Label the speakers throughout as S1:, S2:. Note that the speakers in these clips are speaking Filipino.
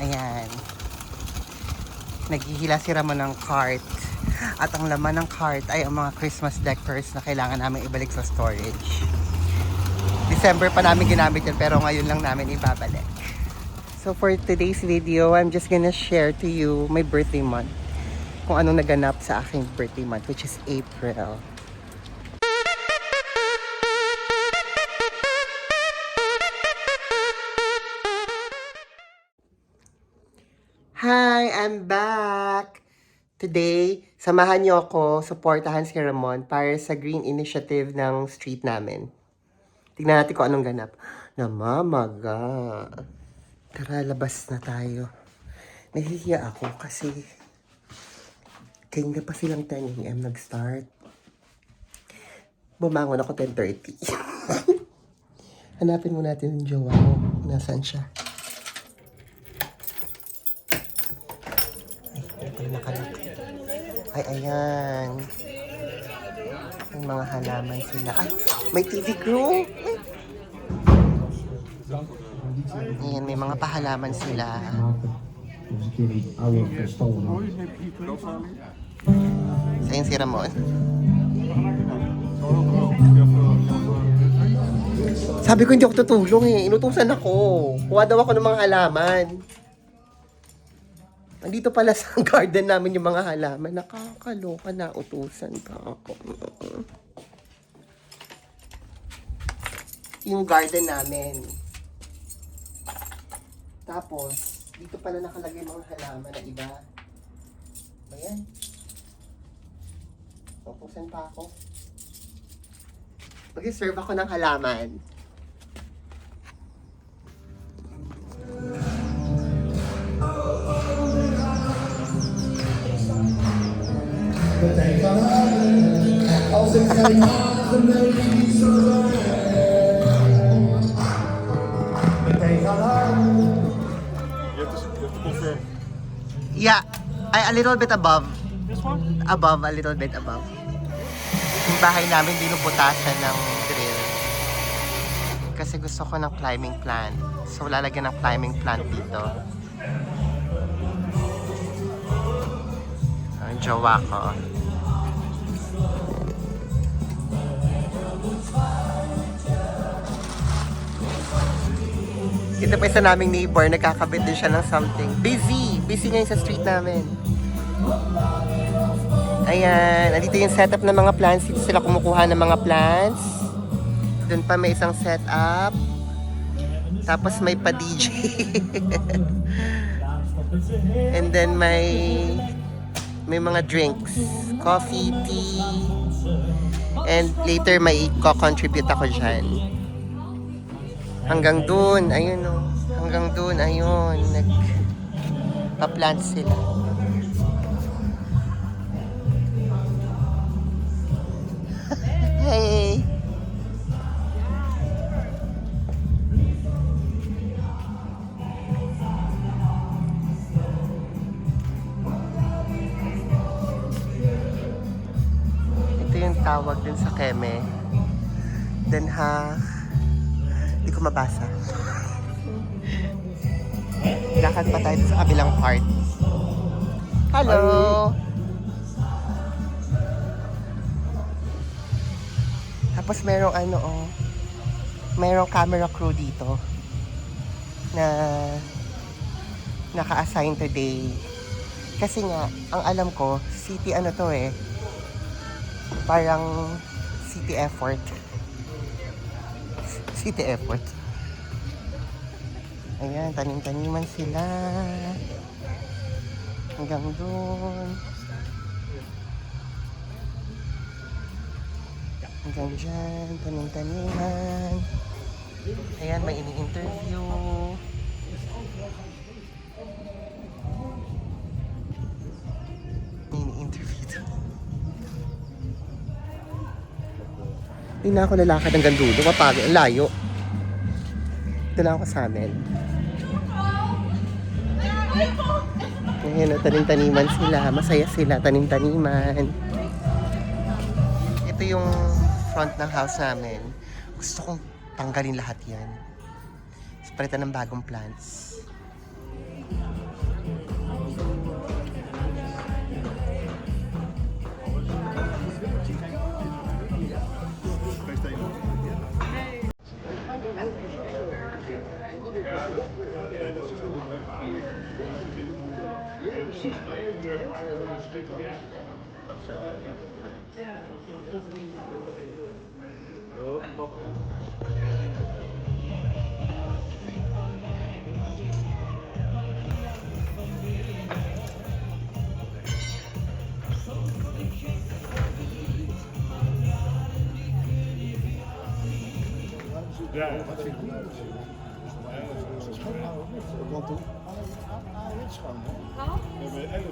S1: Ayan. Naghihila si Ramon ng cart. At ang laman ng cart ay ang mga Christmas decors na kailangan namin ibalik sa storage. December pa namin ginamit yan pero ngayon lang namin ibabalik. So for today's video, I'm just gonna share to you my birthday month. Kung anong naganap sa aking birthday month, which is April. Hi, I'm back! Today, samahan niyo ako, supportahan si Ramon para sa green initiative ng street namin. Tignan natin kung anong ganap. Namamaga. Tara, labas na tayo. Nahihiya ako kasi kanina pa silang 10 AM nag-start. Bumangon ako 10:30. Hanapin mo natin yung jowa ko. Nasaan siya? Nakalak. Ay, ayan. May mga halaman sila. Ay, may TV crew. Ayan, may mga pahalaman sila. Sa'yo si Ramon. Sabi ko hindi ako tutulong eh. Inutusan ako. Kuha daw ako ng mga halaman. Nandito pala sa garden namin yung mga halaman. Nakakaloka na, utusan pa ako. Yung garden namin. Tapos, dito pala nakalagay mga halaman na iba. Ayan. Utusan pa ako. Mag-serve ako ng halaman. Yeah, a little bit above.
S2: This one?
S1: Above, a little bit above. Yung bahay namin binubutasan ng drill. Kasi gusto ko ng climbing plant. So lalagyan ng climbing plant dito. Ang jowa ko. Kita pa isa naming neighbor, nagkakabit din siya ng something. Busy! Busy ngayon sa street namin. Ayan, nandito yung setup ng mga plants. Dito sila kumukuha ng mga plants. Doon pa may isang setup. Tapos may pa-DJ. And then may mga drinks. Coffee, tea. And later may i-contribute ako dyan. Hanggang dun, ayun o. Hanggang dun, ayun. Nagpa-plant sila. Hey! Ito yung tawag din sa Keme. Den Haag. Hindi ko mabasa. Lakad pa tayo sa kabilang part. Hello! Tapos merong merong camera crew dito na naka-assign today. Kasi nga, ang alam ko, city to eh. Parang city effort. City effort. Ayan, tanim-taniman sila. Hanggang doon. Hanggang dyan, tanim-taniman. Ayan, may ini-interview. Ini-interview to. Hindi na ako lalakad hanggang dulo. Mapagod. Ang layo. Ito na ako sa amin. Ayan, tanim-taniman sila. Masaya sila, tanim-taniman. Ito yung front ng house namin. Gusto kong tanggalin lahat yan. Palitan ng bagong plants.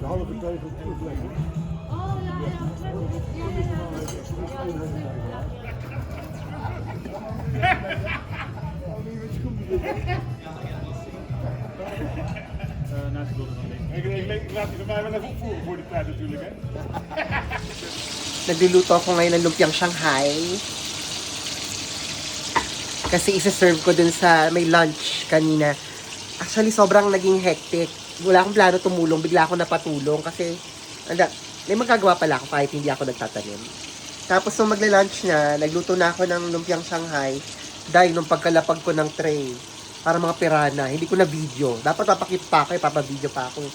S2: De halve teugel toevlekken. Ik laat die van mij wel even opvoeren voor die tijd natuurlijk, hè.
S1: Nagluluto ako ngayon ng lumpiang Shanghai. Kasi isa-serve ko dun sa may lunch kanina. Actually, sobrang naging hectic. Wala akong plano tumulong, bigla ako napatulong kasi may magagawa pala ako kahit hindi ako nagtatanim. Tapos nung magla-lunch na, nagluto na ako ng lumpiang Shanghai dahil nung pagkalapag ko ng tray para mga pirana, hindi ko na video. Dapat papakit pa ako, papavideo pa ako.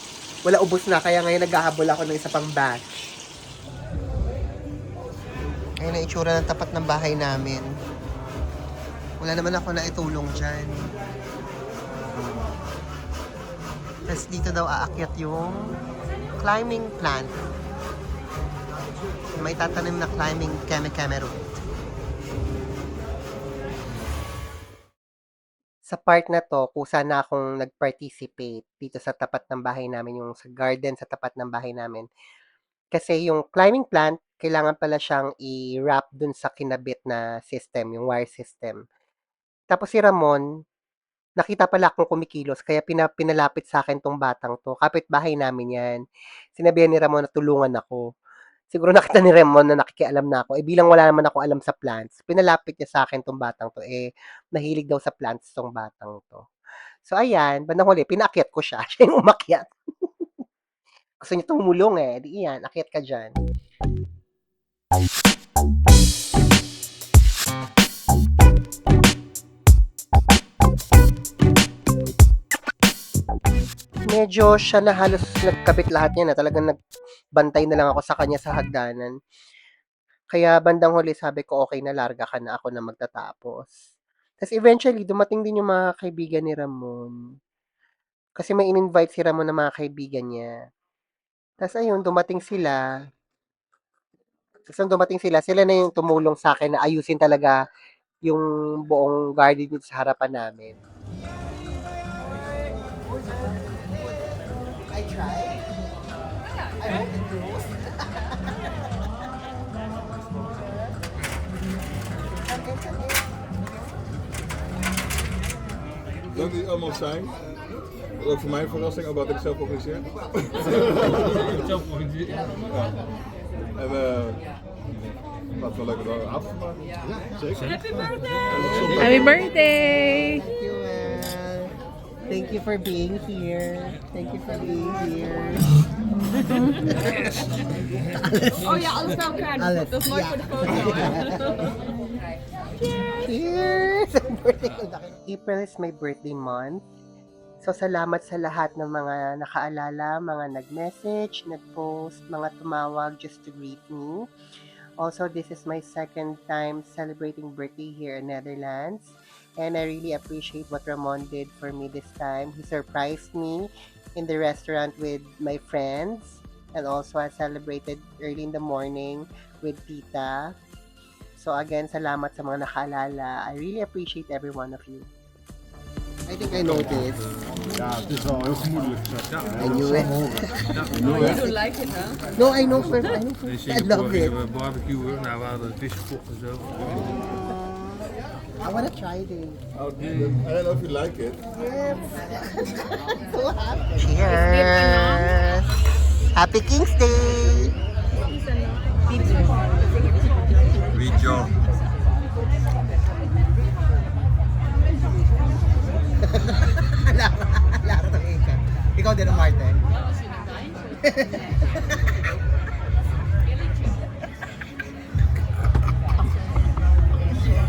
S1: Wala, ubos na, kaya ngayon naghahabol ako ng isa pang batch. Ayun na itsura ng tapat ng bahay namin. Wala naman ako na itulong dyan. Tapos dito daw aakyat yung climbing plant. May tatanim na climbing keme-keme root. Sa part na to, kusa na akong nag-participate dito sa tapat ng bahay namin, yung sa garden sa tapat ng bahay namin. Kasi yung climbing plant, kailangan pala siyang i-wrap dun sa kinabit na system, yung wire system. Tapos si Ramon, nakita pala akong kumikilos, kaya pinalapit sa akin tong batang to. Kapitbahay namin yan. Sinabihan ni Ramon na tulungan ako. Siguro nakita ni Ramon na nakikialam na ako. Bilang wala naman ako alam sa plants, pinalapit niya sa akin tong batang to. Nahilig daw sa plants tong batang to. So ayan, bandang huli, pinaakyat ko siya. Siya yung umakyat. Gusto niya tumulong Di yan, akyat ka dyan. Medyo siya na halos nagkabit lahat niya na. Talagang nagbantay na lang ako sa kanya sa hagdanan. Kaya bandang huli sabi ko, okay na, larga ka na, ako na magtatapos. Tapos eventually, dumating din yung mga kaibigan ni Ramon. Kasi may in-invite si Ramon na mga kaibigan niya. Tapos ayun, dumating sila. Tapos nung dumating sila na yung tumulong sa akin na ayusin talaga yung buong garden dito sa harapan namin. I tried. I hope it grows.
S2: Dank dat jullie allemaal zijn. Ook voor mijn verrassing, omdat ik zelf organiseer.
S3: Zelf georganiseerd.
S2: Ja. En laten we een leuke avond maken. Ja, zeker.
S4: Happy birthday! Happy birthday!
S1: Thank you, thank you for being here. Thank you for being here.
S4: Oh ja, alles bij elkaar.
S1: Alles.
S4: Dat is mooi voor de foto.
S1: Cheers! April is my birthday month. So, salamat sa lahat ng mga nakaalala, mga nag-message, nag-post, mga tumawag just to greet me. Also, this is my second time celebrating birthday here in Netherlands. And I really appreciate what Ramon did for me this time. He surprised me in the restaurant with my friends. And also, I celebrated early in the morning with Tita. So again, salamat sa mga nakaalala. I really appreciate every one of you. I think I noticed.
S2: Ja, het is wel heel gemoedelijk gezegd.
S1: I knew it.
S4: You don't like it, huh?
S1: No, I know first. I love it.
S3: Barbecuen, nou we hadden vis gekocht en zo.
S1: I wanna try this.
S2: Okay. I don't know if you like it.
S1: Yes. So happy. Cheers. Happy King's Day.
S2: Video.
S1: Lara to ikaw. Ikaw din ang Martin.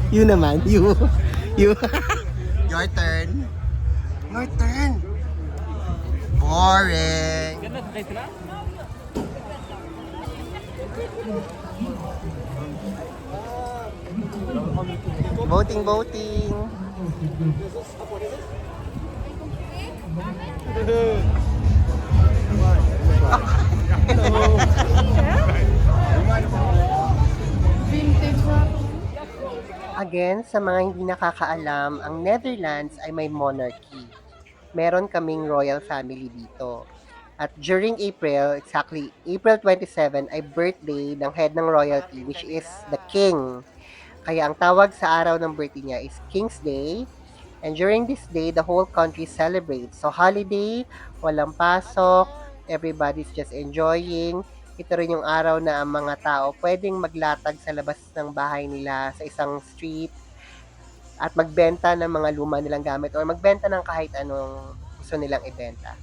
S1: You naman, you. You. Your turn. Your turn. Boring. Voting, voting. Again, sa mga hindi nakakaalam, ang Netherlands ay may monarchy. Meron kaming royal family dito. At during April, exactly April 27, ay birthday ng head ng royalty, which is the king. Kaya ang tawag sa araw ng birthday niya is King's Day. And during this day, the whole country celebrates. So holiday, walang pasok, everybody's just enjoying. Ito rin yung araw na ang mga tao pwedeng maglatag sa labas ng bahay nila sa isang street at magbenta ng mga luma nilang gamit or magbenta ng kahit anong gusto nilang ibenta.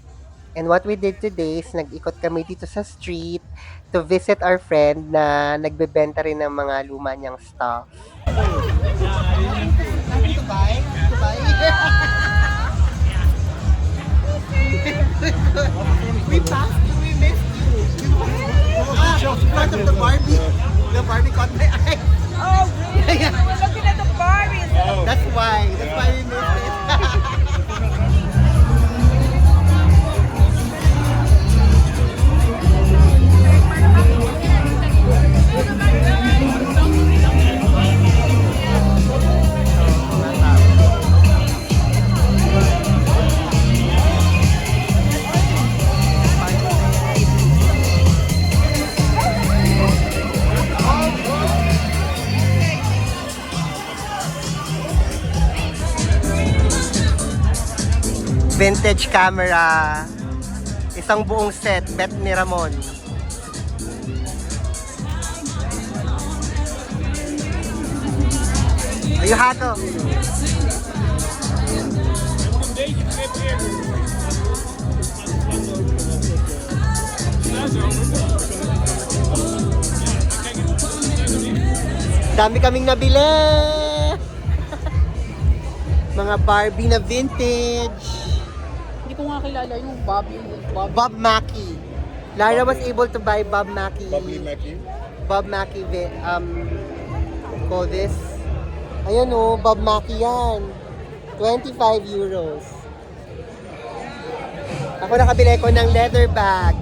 S1: And what we did today is nag-ikot kami dito sa street to visit our friend na nagbebenta rin ng mga luma niyang stuff. We passed you, we missed you. Because of the Barbie. The Barbie caught my eye.
S4: Oh, really? We're looking at the Barbies.
S1: That's why we missed it. Vintage camera. Isang buong set, bet ni Ramon. Ayuhado. Dami kaming nabili. Mga Barbie na vintage.
S4: Hindi ko nga kilala yung Bob.
S1: Bob Mackie. Lara was able to buy Bob Mackie.
S2: Bubbly Mackie.
S1: Bob Mackie, call this. Ayan o, Bob Mackie yan. 25 euros. Ako nakabili ko ng leather bag.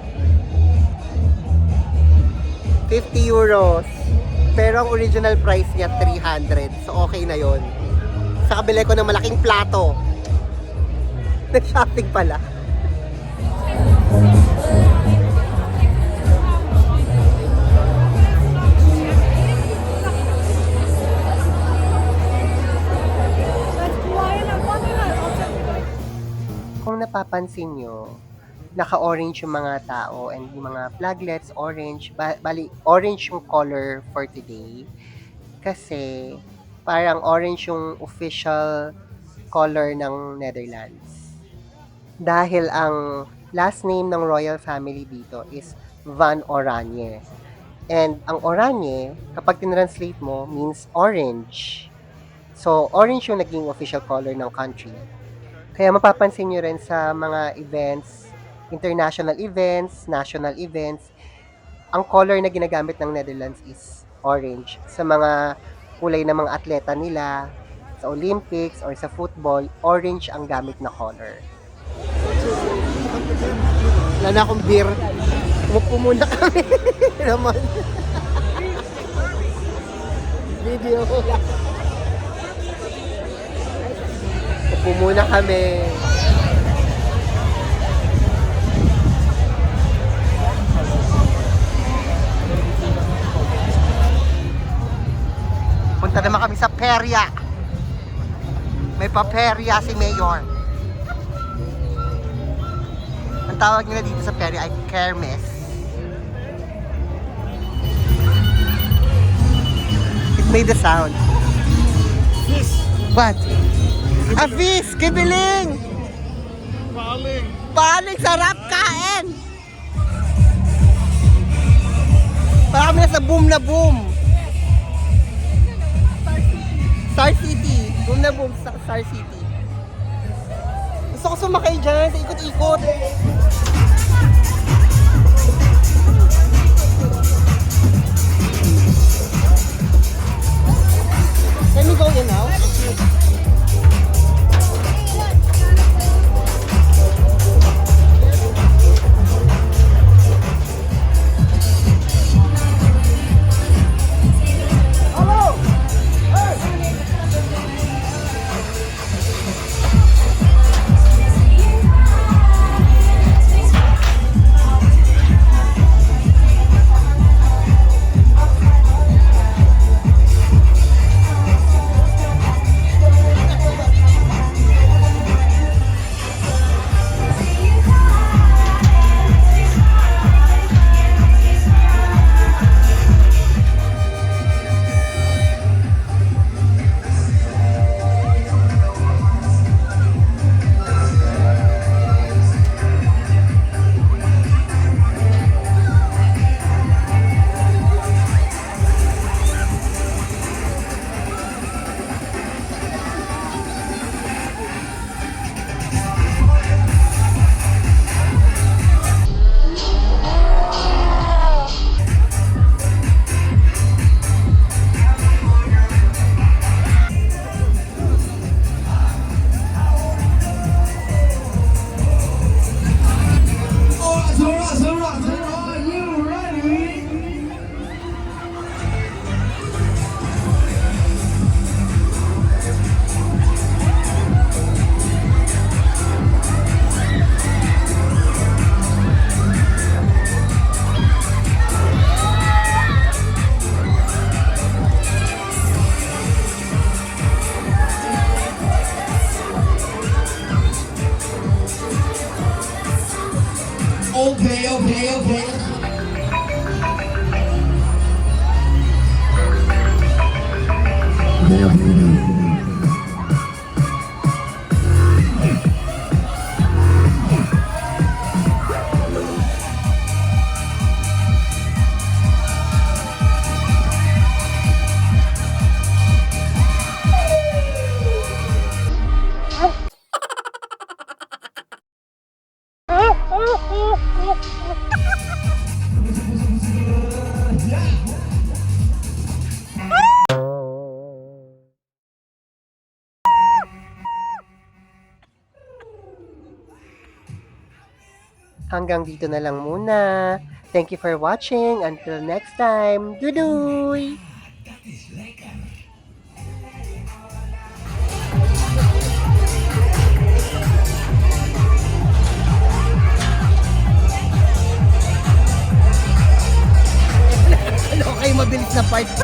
S1: 50 euros. Pero ang original price niya 300. So okay na yon. Sa kabili ko ng malaking plato. Nag-shopping pala. Kung napapansin nyo, naka-orange yung mga tao and yung mga flaglets, orange. Bali, orange yung color for today. Kasi parang orange yung official color ng Netherlands. Dahil ang last name ng royal family dito is Van Oranje. And ang Oranje, kapag tinranslate mo, means orange. So, orange yung naging official color ng country. Kaya mapapansin nyo rin sa mga events, international events, national events, ang color na ginagamit ng Netherlands is orange. Sa mga kulay ng mga atleta nila, sa Olympics or sa football, orange ang gamit na color. Wala na akong beer. Umupo muna kami. Naman. Video. Upo muna kami. Punta naman kami sa perya. May paperya si Mayor. Ang tawag nila dito sa perya ay kermes. It made the sound. What? A fish! Kibiling!
S2: Paling!
S1: Paling! Sarap! Kain! Para kami nasa boom na boom. Star City. Boom na boom, Star City. Gusto ko sumakay dyan sa ikot-ikot. Can we go in now?
S5: Okay.
S1: Hanggang dito na lang muna. Thank you for watching. Until next time. Duduy! Ano kayo mabilis na part?